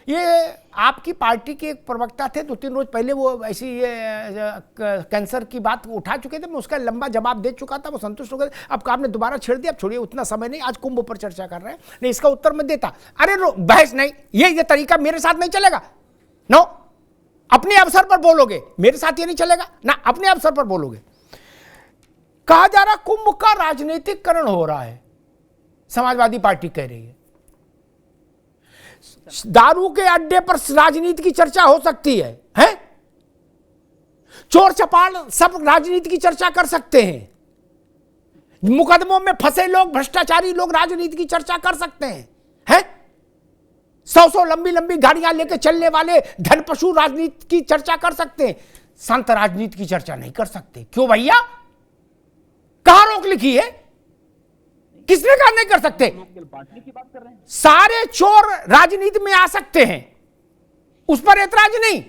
ये आपकी पार्टी के एक प्रवक्ता थे, 2-3 रोज पहले वो ऐसी ये कैंसर की बात उठा चुके थे, मैं उसका लंबा जवाब दे चुका था, वो संतुष्ट हो गए। अब आपने दोबारा छेड़ दिया, अब छोड़िए, उतना समय नहीं, आज कुंभ पर चर्चा कर रहे हैं, नहीं इसका उत्तर मैं देता। अरे बहस नहीं, ये तरीका मेरे साथ नहीं चलेगा। नो, अपने अवसर पर बोलोगे, मेरे साथ ये नहीं चलेगा ना, अपने अवसर पर बोलोगे। कहा जा रहा कुंभ का राजनीतिकरण हो रहा है, समाजवादी पार्टी कह रही है। दारू के अड्डे पर राजनीति की चर्चा हो सकती है, हैं? चोर चपाल सब राजनीति की चर्चा कर सकते हैं, मुकदमों में फंसे लोग, भ्रष्टाचारी लोग राजनीति की चर्चा कर सकते हैं, हैं? 100 लंबी लंबी गाड़ियां लेके चलने वाले धनपशु राजनीति की चर्चा कर सकते हैं, संत राजनीति की चर्चा नहीं कर सकते। क्यों भैया, कहां रोक लिखी है? किसने कहा नहीं कर सकते? बांटने की बात कर रहे हैं। सारे चोर राजनीति में आ सकते हैं, उस पर ऐतराज नहीं।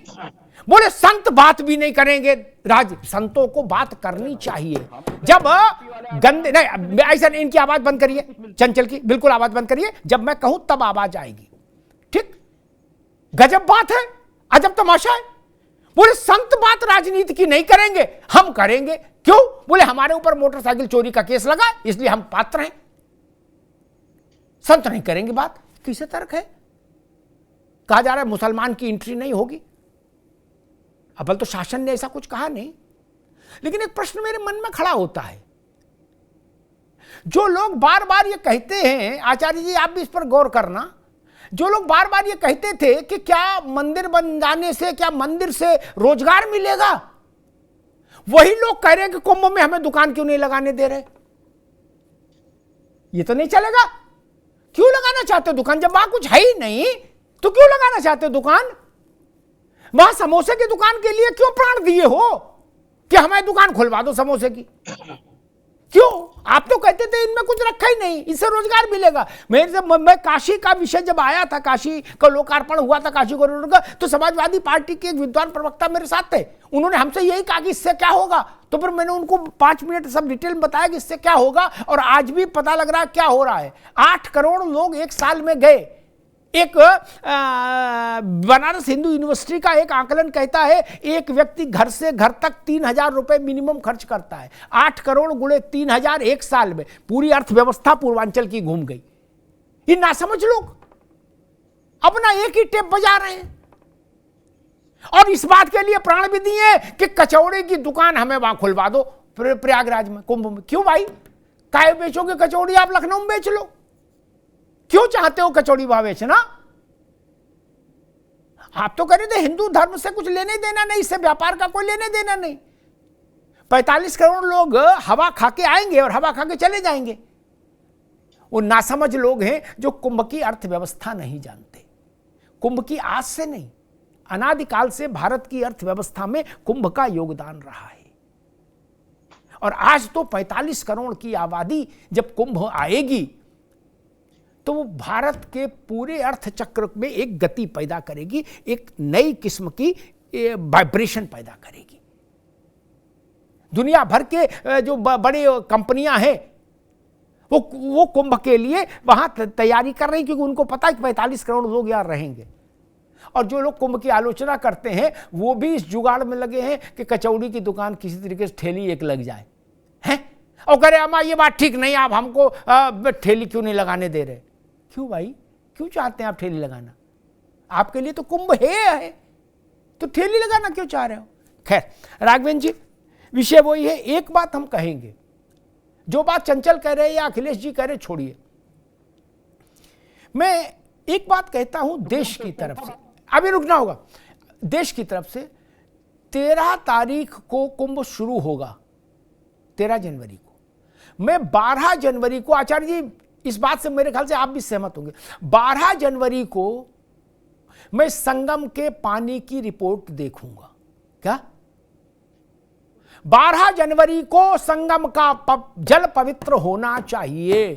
बोले संत बात भी नहीं करेंगे, संतों को बात करनी चाहिए। जब गंदे नहीं, ऐसा इनकी आवाज बंद करिए, चंचल की बिल्कुल आवाज बंद करिए, जब मैं कहूं तब आवाज आएगी, ठीक? गजब बात है, अजब तमाशा है। बोले संत बात राजनीति की नहीं करेंगे, हम करेंगे। क्यों? बोले हमारे ऊपर मोटरसाइकिल चोरी का केस लगा, इसलिए हम पात्र हैं, संत नहीं करेंगे बात। किसे तर्क है? कहा जा रहा है मुसलमान की एंट्री नहीं होगी। अब तो शासन ने ऐसा कुछ कहा नहीं, लेकिन एक प्रश्न मेरे मन में खड़ा होता है। जो लोग बार बार ये कहते हैं, आचार्य जी आप भी इस पर गौर करना, जो लोग बार बार ये कहते थे कि क्या मंदिर बन जाने से, क्या मंदिर से रोजगार मिलेगा, वही लोग कह रहे हैं कि कुंभ में हमें दुकान क्यों नहीं लगाने दे रहे। ये तो नहीं चलेगा। क्यों लगाना चाहते हो दुकान? जब वहां कुछ है ही नहीं तो क्यों लगाना चाहते हो दुकान? वहां समोसे की दुकान के लिए क्यों प्राण दिए हो कि हमें दुकान खुलवा दो समोसे की? क्यों? आप तो कहते थे इनमें कुछ रखा ही नहीं, इससे रोजगार मिलेगा। मैं काशी का विषय जब आया था, काशी का लोकार्पण हुआ था, काशी कॉरिडोर का, तो समाजवादी पार्टी के एक विद्वान प्रवक्ता मेरे साथ थे, उन्होंने हमसे यही कहा कि इससे क्या होगा। तो फिर मैंने उनको 5 मिनट सब डिटेल में बताया कि इससे क्या होगा, और आज भी पता लग रहा है क्या हो रहा है। 8 करोड़ लोग एक साल में गए। एक बनारस हिंदू यूनिवर्सिटी का एक आंकलन कहता है एक व्यक्ति घर से घर तक 3,000 रुपए मिनिमम खर्च करता है। 8 करोड़ गुणे 3,000 एक साल में, पूरी अर्थव्यवस्था पूर्वांचल की घूम गई। ये नासमझ लोग अपना एक ही टेप बजा रहे हैं, और इस बात के लिए प्राण भी दिए कि कचौड़े की दुकान हमें वहां खुलवा दो प्रयागराज में, कुंभ में। क्यों भाई, काय बेचोगे कचौड़ी? आप लखनऊ में बेच लो। क्यों चाहते हो कचौड़ी वहां बेचना? आप तो कह रहे थे हिंदू धर्म से कुछ लेने देना नहीं, इससे व्यापार का कोई लेने देना नहीं। 45 करोड़ लोग हवा खा के आएंगे और हवा खा के चले जाएंगे। वो नासमझ लोग हैं जो कुंभ की अर्थव्यवस्था नहीं जानते। कुंभ की आज से नहीं, अनादिकाल से भारत की अर्थव्यवस्था में कुंभ का योगदान रहा है। और आज तो 45 करोड़ की आबादी जब कुंभ आएगी तो वो भारत के पूरे अर्थचक्र में एक गति पैदा करेगी, एक नई किस्म की वाइब्रेशन पैदा करेगी। दुनिया भर के जो बड़े कंपनियां हैं वो कुंभ के लिए वहां तैयारी कर रही, क्योंकि उनको पता है कि 45 करोड़ लोग यहाँ रहेंगे। और जो लोग कुंभ की आलोचना करते हैं वो भी इस जुगाड़ में लगे हैं कि कचौड़ी की दुकान किसी तरीके से ठेली एक लग जाए, हैं? और कह रहे अम्मा ये बात ठीक नहीं, आप हमको ठेली क्यों नहीं लगाने दे रहे? क्यों भाई, क्यों चाहते हैं आप ठेली लगाना? आपके लिए तो कुंभ है, तो ठेली लगाना क्यों चाह रहे हो? खैर राघवेंद्र जी, विषय वही है। एक बात हम कहेंगे, जो बात चंचल कह रहे हैं या अखिलेश जी कह रहे, छोड़िए। मैं एक बात कहता हूं देश की तरफ से, अभी रुकना होगा, देश की तरफ से 13 तारीख को कुंभ शुरू होगा, 13 जनवरी को। मैं 12 जनवरी को, आचार्य जी इस बात से मेरे ख्याल से आप भी सहमत होंगे, 12 जनवरी को मैं संगम के पानी की रिपोर्ट देखूंगा। क्या 12 जनवरी को संगम का जल पवित्र होना चाहिए?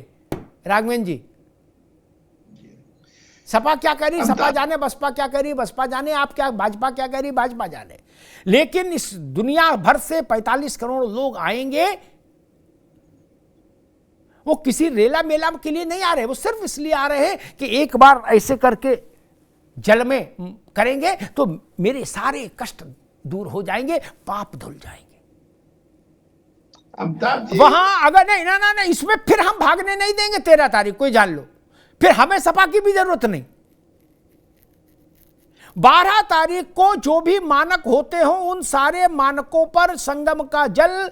राघवेंद्र जी, सपा क्या कह रही, सपा जाने, बसपा क्या कह रही, बसपा जाने, आप क्या, भाजपा क्या कह रही, भाजपा जाने। लेकिन इस दुनिया भर से 45 करोड़ लोग आएंगे। वो किसी रेला मेला के लिए नहीं आ रहे, वो सिर्फ इसलिए आ रहे हैं कि एक बार ऐसे करके जल में करेंगे तो मेरे सारे कष्ट दूर हो जाएंगे, पाप धुल जाएंगे। वहां अगर नहीं ना ना ना इसमें फिर हम भागने नहीं देंगे 13 तारीख को, जान लो। फिर हमें सपा की भी जरूरत नहीं। 12 तारीख को जो भी मानक होते हो उन सारे मानकों पर संगम का जल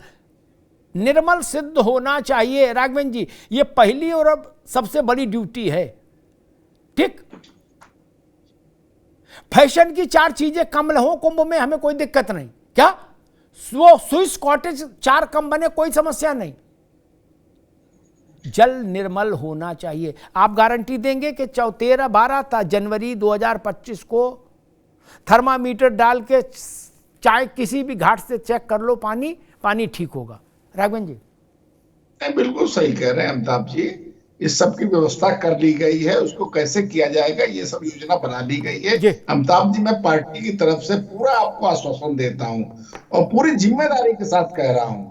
निर्मल सिद्ध होना चाहिए। राघवेंद्र जी, ये पहली और अब सबसे बड़ी ड्यूटी है। ठीक, फैशन की 4 चीजें कम हो कुंभ में, हमें कोई दिक्कत नहीं। क्या वो स्विस कॉटेज 4 कम बने, कोई समस्या नहीं। जल निर्मल होना चाहिए। आप गारंटी देंगे कि 13-12 जनवरी 2025 को थर्मामीटर डाल के चाहे किसी भी घाट से चेक कर लो, पानी ठीक होगा। राघवेंद्र जी बिल्कुल सही कह रहे हैं अमिताभ जी। इस सब की व्यवस्था कर ली गई है, उसको कैसे किया जाएगा ये सब योजना बना ली गई है। अमिताभ जी, मैं पार्टी की तरफ से पूरा आपको आश्वासन देता हूं और पूरी जिम्मेदारी के साथ कह रहा हूं,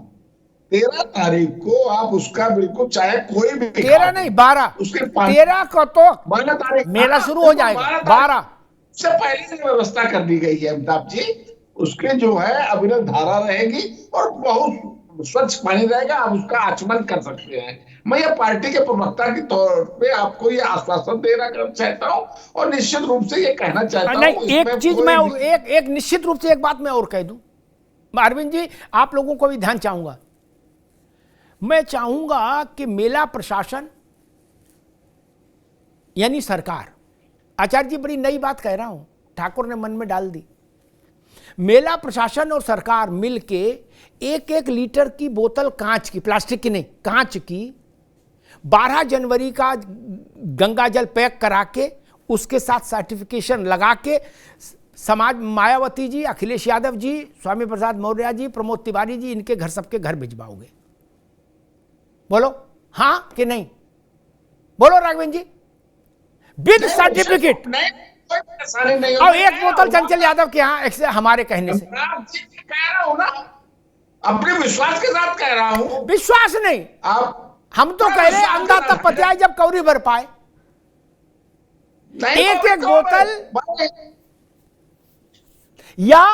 13 तारीख को आप उसका बिल्कुल, चाहे कोई भी 13 नहीं 12, उसके 13 को तो 12 तारीख मेला शुरू हो जाएगा। 12 से पहले से व्यवस्था कर दी गई है अमिताभ जी। उसके जो है अविरत धारा रहेगी और बहुत स्वच्छ पानी रहेगा, आप उसका आचमन कर सकते हैं। मैं ये पार्टी के प्रवक्ता के तौर पे आपको ये आश्वासन देना चाहता हूं और निश्चित रूप से ये कहना चाहता हूं। एक चीज मैं एक निश्चित रूप से एक बात मैं और कह दूं, अरविंद जी, आप लोगों को भी ध्यान चाहूंगा। मैं चाहूंगा कि मेला प्रशासन यानी सरकार, आचार्य जी बड़ी नई बात कह रहा हूं, ठाकुर ने मन में डाल दी। मेला प्रशासन और सरकार मिलके 1-1 लीटर की बोतल, कांच की, प्लास्टिक की नहीं, कांच की, 12 जनवरी का गंगा जल पैक करा के उसके साथ सर्टिफिकेशन लगा के समाज, मायावती जी, अखिलेश यादव जी, स्वामी प्रसाद मौर्य जी, प्रमोद तिवारी जी, इनके घर, सबके घर भिजवाओगे? बोलो हां कि नहीं? बोलो राघवेंद्र जी, विद सर्टिफिकेट। और 1 बोतल चंचल यादव के यहाँ हमारे कहने से। कह रहा हूं ना, अपने विश्वास के साथ कह रहा हूं। विश्वास नहीं, आप हम तो कह रहे हैं अंधा तब पतियाए जब कौरी भर पाए। 1-1 बोतल। या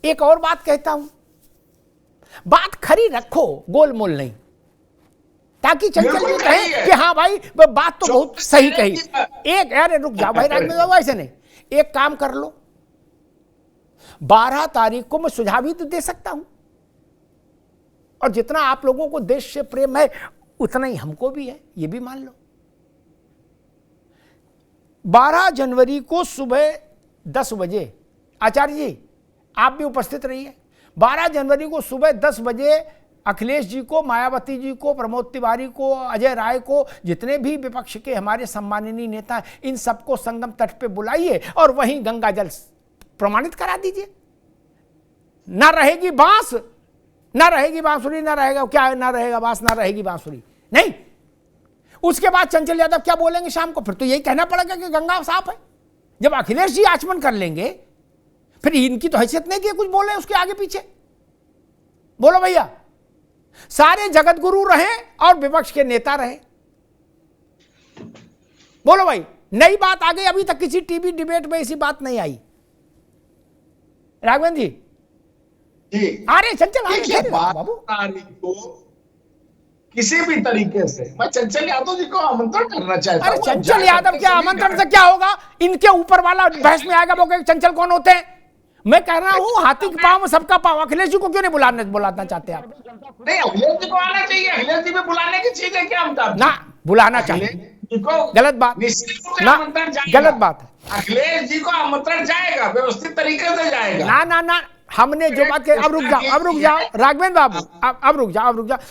एक और बात कहता हूं, बात खरी रखो, गोलमोल नहीं, ताकि चंचल जी कहे कि हाँ भाई बात तो बहुत सही कही। एक अरे रुक जाओ भाई राजनीति, ऐसे नहीं, एक काम कर लो, 12 तारीख को मैं सुझाव भी तो दे सकता हूं, और जितना आप लोगों को देश से प्रेम है उतना ही हमको भी है, ये भी मान लो। 12 जनवरी को सुबह 10 बजे, आचार्य जी आप भी उपस्थित रहिए, 12 जनवरी को सुबह 10 बजे अखिलेश जी को, मायावती जी को, प्रमोद तिवारी को, अजय राय को, जितने भी विपक्ष के हमारे सम्माननीय नेता हैं, इन सबको संगम तट पे बुलाइए और वहीं गंगा जल प्रमाणित करा दीजिए। ना रहेगी बांस, ना रहेगी बांसुरी, ना रहेगा क्या, ना रहेगा बांस, ना रहेगी बांसुरी, नहीं। उसके बाद चंचल यादव क्या बोलेंगे शाम को? फिर तो यही कहना पड़ेगा कि गंगा साफ है। जब अखिलेश जी आचमन कर लेंगे, फिर इनकी तो हैसियत नहीं कि कुछ बोले उसके आगे पीछे। बोलो भैया, सारे जगत गुरु रहे और विपक्ष के नेता रहे। बोलो भाई, नई बात आ गई, अभी तक किसी टीवी डिबेट में ऐसी बात नहीं आई। राघवेंद्र जी अरे चंचल बाबू, को किसी भी तरीके से मैं चंचल यादव जी को आमंत्रण करना चाहता हूं। अरे चंचल यादव क्या आमंत्रण से क्या होगा? इनके ऊपर वाला बहस में आएगा, वो चंचल कौन होते हैं? मैं कह रहा हूं हाथी के पांव में सबका पांव। अखिलेश जी को क्यों नहीं बुलाना चाहते आप? नहीं, अखिलेश जी को आना चाहिए। अखिलेश जी में बुलाने की चीज है क्या? ना, बुलाना चाहिए। गलत बात, गलत बात है। अखिलेश जी को आमंत्रण जाएगा, व्यवस्थित तरीके से जाएगा। ना ना ना, हमने जो बात की, अब रुक जाओ राघवेंद्र बाबू, अब रुक जाओ